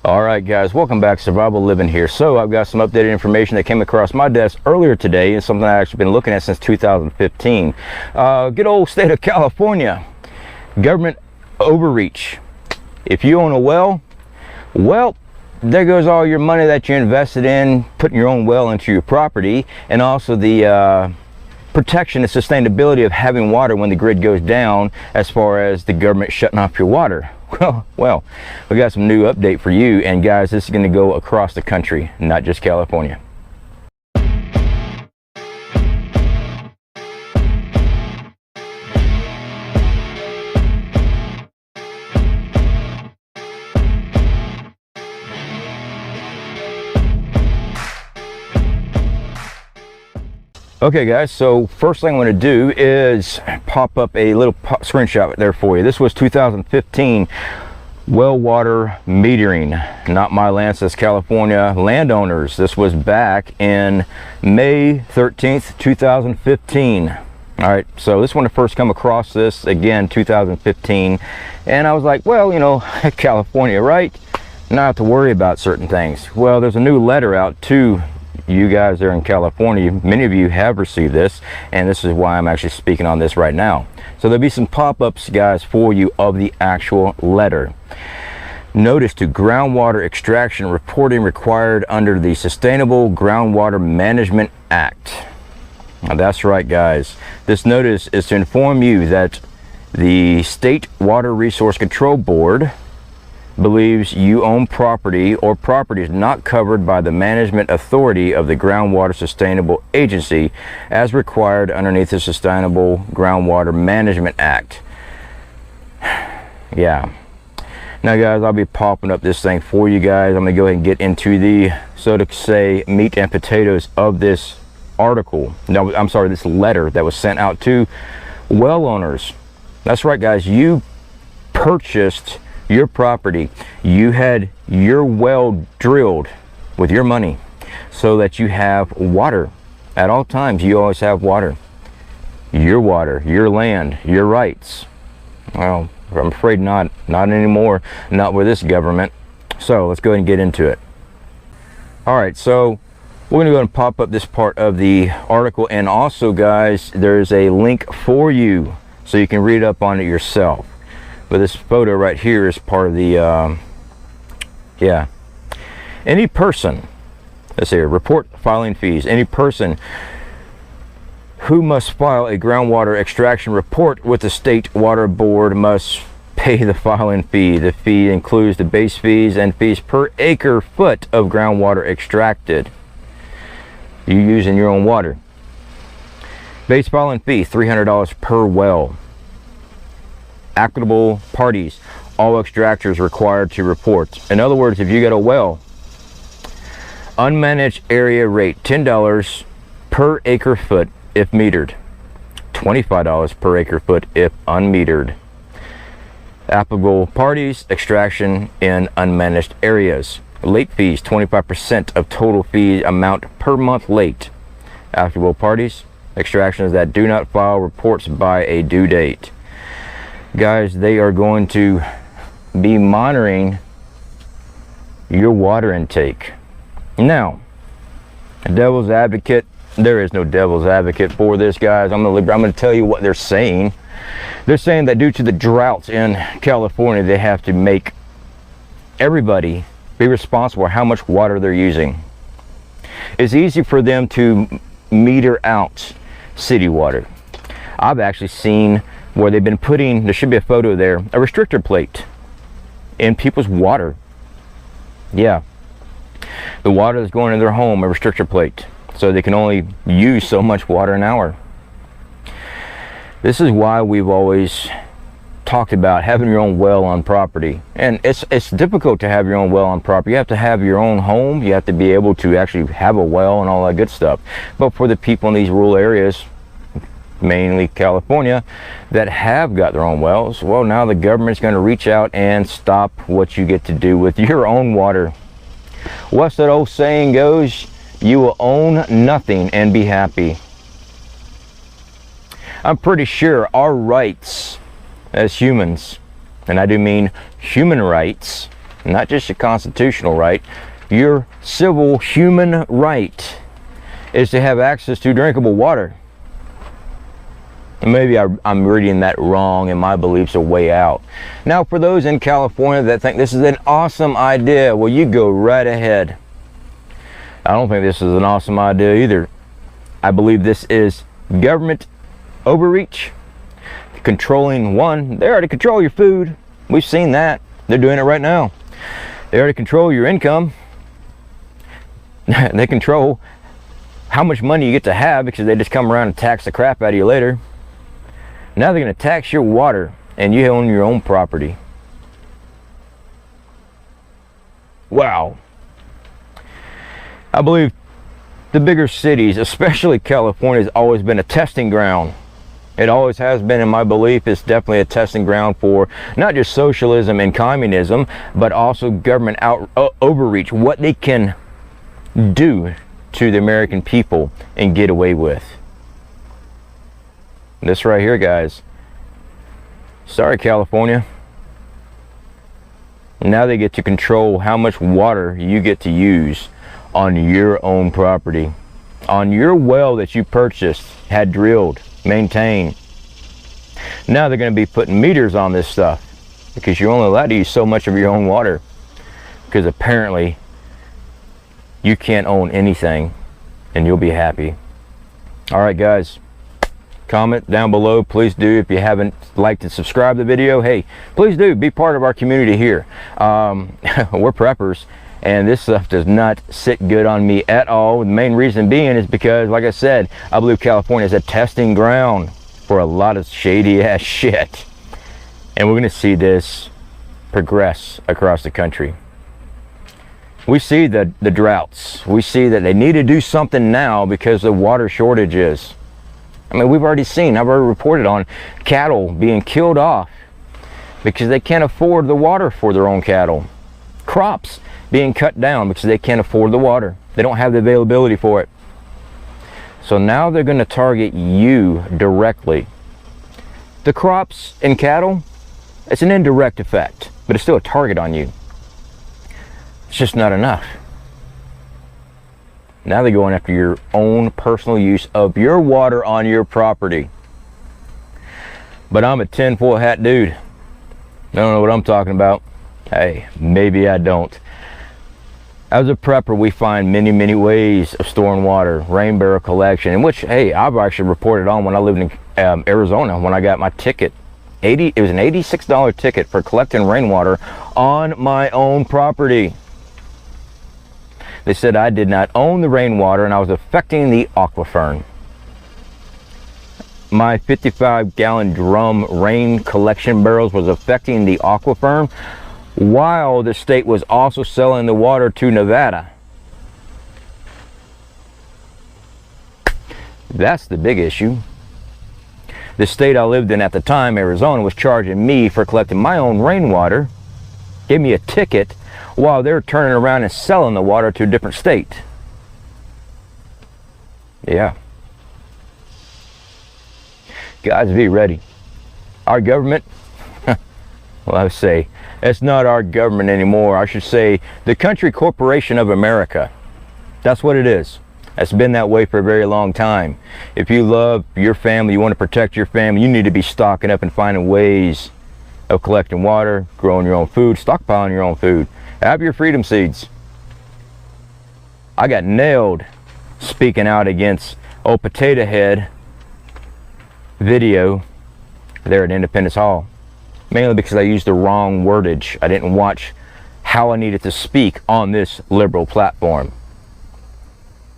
All right, guys, welcome back. Survival Living here. So I've got some updated information that came across my desk earlier today, and something I've actually been looking at since 2015. Good old state of California, government overreach. If you own a well, there goes all your money that you invested in putting your own well into your property, and also the protection and sustainability of having water when the grid goes down, as far as the government shutting off your water. Well, we got some new update for you, and guys, this is going to go across the country, not just California. Okay guys, so first thing I'm going to do is pop up a little screenshot there for you. This was 2015 well water metering, not my land, says California landowners. This was back in May 13th, 2015. All right, so this one I first come across this, again, 2015, and I was like, well, you know, California, right? Not have to worry about certain things. Well, there's a new letter out to you guys there in California. Many of you have received this, and this is why I'm actually speaking on this right now. So there'll be some pop-ups, guys, for you of the actual letter. Notice to groundwater extraction reporting required under the Sustainable Groundwater Management Act. Now that's right, guys. This notice is to inform you that the State Water Resource Control Board believes you own property or property is not covered by the management authority of the Groundwater Sustainable Agency as required underneath the Sustainable Groundwater Management Act. Yeah. Now guys, I'll be popping up this thing for you guys. I'm going to go ahead and get into the, so to say, meat and potatoes of this article. No, I'm sorry, this letter that was sent out to well owners. That's right, guys. You purchased your property, you had your well drilled with your money so that you have water at all times. You always have water, your land, your rights. Well, I'm afraid not anymore, not with this government. So let's go ahead and get into it. All right, so we're going to go ahead and pop up this part of the article, and also, guys, there's a link for you so you can read up on it yourself. But this photo right here is part of the, yeah. Any person, let's see here, report filing fees. Any person who must file a groundwater extraction report with the State Water Board must pay the filing fee. The fee includes the base fees and fees per acre foot of groundwater extracted. You using your own water. Base filing fee, $300 per well. Applicable parties, all extractors required to report. In other words, if you get a well, unmanaged area rate $10 per acre foot if metered, $25 per acre foot if unmetered. Applicable parties, extraction in unmanaged areas. Late fees, 25% of total fee amount per month late. Applicable parties, extractions that do not file reports by a due date. Guys, they are going to be monitoring your water intake. Now, devil's advocate, there is no devil's advocate for this, guys. I'm going to tell you what they're saying. They're saying that due to the droughts in California, they have to make everybody be responsible for how much water they're using. It's easy for them to meter out city water. I've actually seen where they've been putting, there should be a photo there, a restrictor plate in people's water. Yeah, the water that's going in their home, a restrictor plate, so they can only use so much water an hour. This is why we've always talked about having your own well on property, and it's difficult to have your own well on property. You have to have your own home, you have to be able to actually have a well and all that good stuff. But for the people in these rural areas, mainly California, that have got their own wells, well, now the government's going to reach out and stop what you get to do with your own water. What's that old saying goes? You will own nothing and be happy. I'm pretty sure our rights as humans, and I do mean human rights, not just your constitutional right, your civil human right is to have access to drinkable water. Maybe I'm reading that wrong and my beliefs are way out. Now, for those in California that think this is an awesome idea, well, you go right ahead. I don't think this is an awesome idea either. I believe this is government overreach, controlling. One, they already control your food. We've seen that. They're doing it right now. They already control your income. They control how much money you get to have because they just come around and tax the crap out of you later. Now they're going to tax your water, and you own your own property. Wow. I believe the bigger cities, especially California, has always been a testing ground. It always has been, in my belief. It's definitely a testing ground for not just socialism and communism, but also government overreach, what they can do to the American people and get away with. This right here, guys. Sorry, California. Now they get to control how much water you get to use on your own property, on your well that you purchased, had drilled, maintained. Now they're going to be putting meters on this stuff because you're only allowed to use so much of your own water, because apparently you can't own anything and you'll be happy. All right, guys. Comment down below, please do. If you haven't liked and subscribed the video, hey, please do be part of our community here. We're preppers, and this stuff does not sit good on me at all. The main reason being is because, like I said, I believe California is a testing ground for a lot of shady ass shit, and we're going to see this progress across the country. We see the droughts. We see that they need to do something now because of water shortages. I mean, I've already reported on cattle being killed off because they can't afford the water for their own cattle. Crops being cut down because they can't afford the water. They don't have the availability for it. So now they're going to target you directly. The crops and cattle, it's an indirect effect, but it's still a target on you. It's just not enough. Now they're going after your own personal use of your water on your property. But I'm a tinfoil hat dude. I don't know what I'm talking about. Hey, maybe I don't. As a prepper, we find many ways of storing water, rain barrel collection, in which, hey, I've actually reported on when I lived in Arizona, when I got my ticket. It was an $86 ticket for collecting rainwater on my own property. They said I did not own the rainwater and I was affecting the aquifer. My 55-gallon drum rain collection barrels was affecting the aquifer, while the state was also selling the water to Nevada. That's the big issue. The state I lived in at the time, Arizona, was charging me for collecting my own rainwater, gave me a ticket, while they're turning around and selling the water to a different state. Yeah. Guys, be ready. Our government, well, I would say, it's not our government anymore. I should say the country corporation of America. That's what it is. It's been that way for a very long time. If you love your family, you want to protect your family, you need to be stocking up and finding ways of collecting water, growing your own food, stockpiling your own food. Have your freedom seeds. I got nailed speaking out against old Potato Head video there at Independence Hall, mainly because I used the wrong wordage. I didn't watch how I needed to speak on this liberal platform.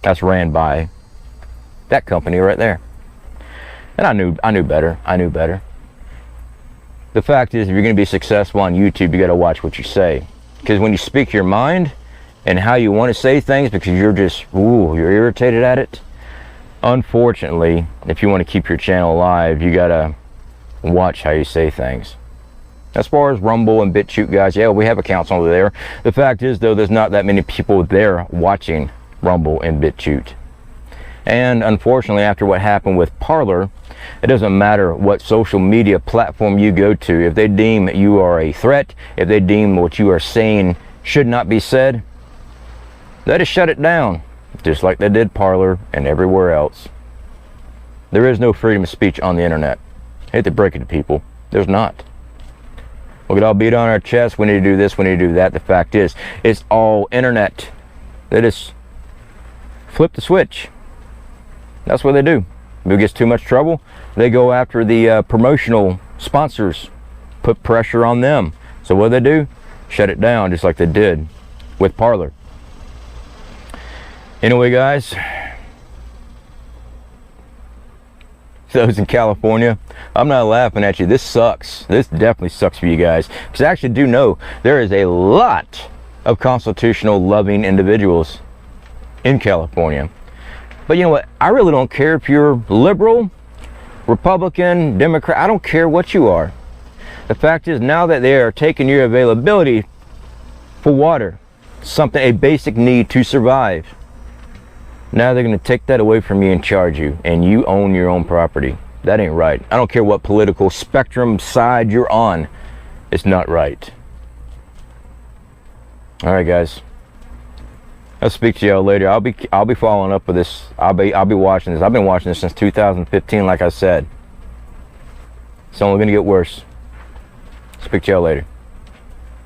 That's ran by that company right there. And I knew better. I knew better. The fact is, if you're going to be successful on YouTube, you got to watch what you say. Because when you speak your mind and how you want to say things, because you're just, you're irritated at it, unfortunately, if you want to keep your channel alive, you got to watch how you say things. As far as Rumble and BitChute, guys, yeah, we have accounts over there. The fact is, though, there's not that many people there watching Rumble and BitChute. And unfortunately, after what happened with Parler, It doesn't matter what social media platform you go to. If they deem you are a threat, if they deem what you are saying should not be said, they just shut it down, just like they did Parler and everywhere else. There is no freedom of speech on the internet. I hate to break it to people. There's not. We could all beat on our chest, we need to do this, we need to do that. The fact is, it's all internet. They just flip the switch. That's what they do. If it gets too much trouble, they go after the promotional sponsors, put pressure on them. So what do? Shut it down, just like they did with Parler. Anyway, guys, those in California, I'm not laughing at you. This sucks. This definitely sucks for you guys, because I actually do know there is a lot of constitutional loving individuals in California. But you know what? I really don't care if you're liberal, Republican, Democrat. I don't care what you are. The fact is, now that they are taking your availability for water, something, a basic need to survive, now they're going to take that away from you and charge you, and you own your own property. That ain't right. I don't care what political spectrum side you're on. It's not right. All right, guys. I'll speak to y'all later. I'll be following up with this. I'll be watching this. I've been watching this since 2015, like I said. It's only going to get worse. Speak to y'all later.